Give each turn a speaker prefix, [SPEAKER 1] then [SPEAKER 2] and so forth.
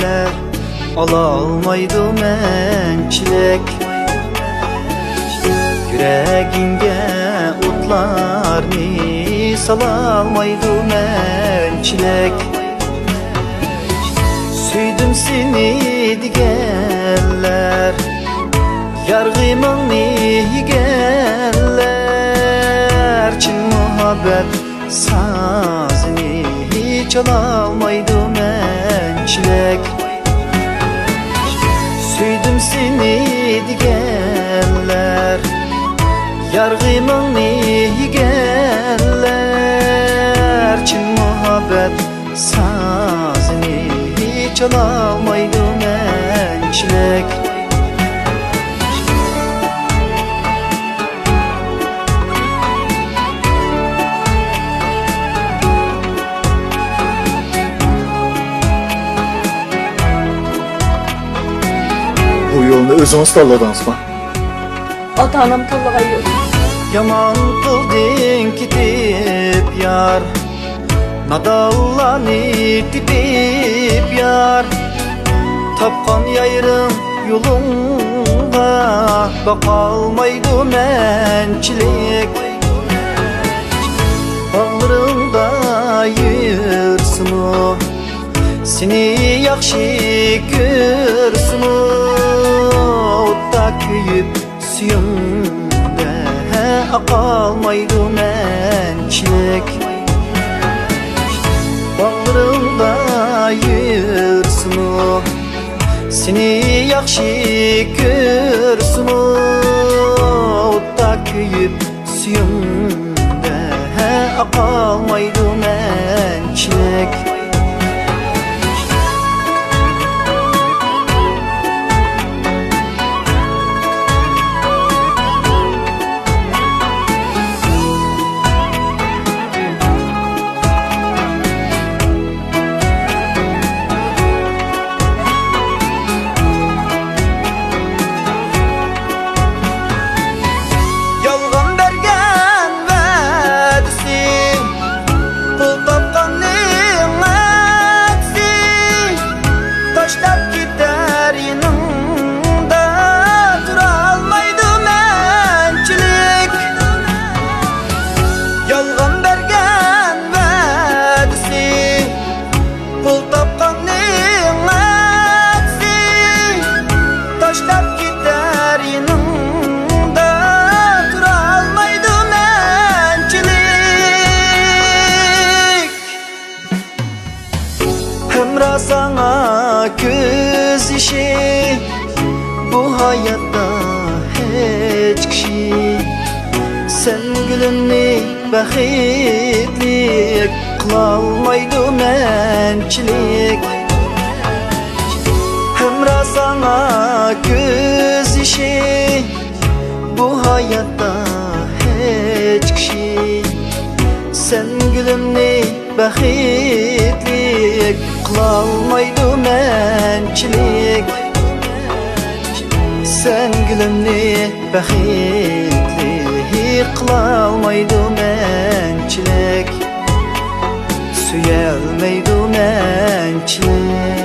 [SPEAKER 1] eller alalmaydı mənçilik. Yüreğinge utlarni salalmaydı mənçilik. Süydüm seni digenler, yargımını higeller. Çin muhabbet sazını çalalmaydı mənçilik. Süydüm seni digenler, yargımını higeller. Çin muhabbet sazını çalalmaydı mənçilik.
[SPEAKER 2] Bu yolunu özünüz tanladınız mı?
[SPEAKER 3] Ata-anam tanlagan yok.
[SPEAKER 1] Yaman kıldın gidip yar, nadallanı tipip yar. Tapkan yayrım yolunga, bakalmaydı mənçilik. Bağlarında yürürsün o, seni yakşı görsün o. Otta köyüp suyumda akalmaydı mənçilik. Bağlarında yürürsün o, seni yakşı görsün o. Otta köyüp suyumda akalmaydı mənçilik. Sana göz işi bu hayatta hiç kişi. Sen gülümni baxitlik kılalmaydı mənçilik. Hemra sana göz işi bu hayatta hiç kişi. Sen gülümni baxitlik kılalmaydı mənçilik. Sen gülümni baxitlik kılalmaydı mənçilik. Suyalmaydı mənçilik.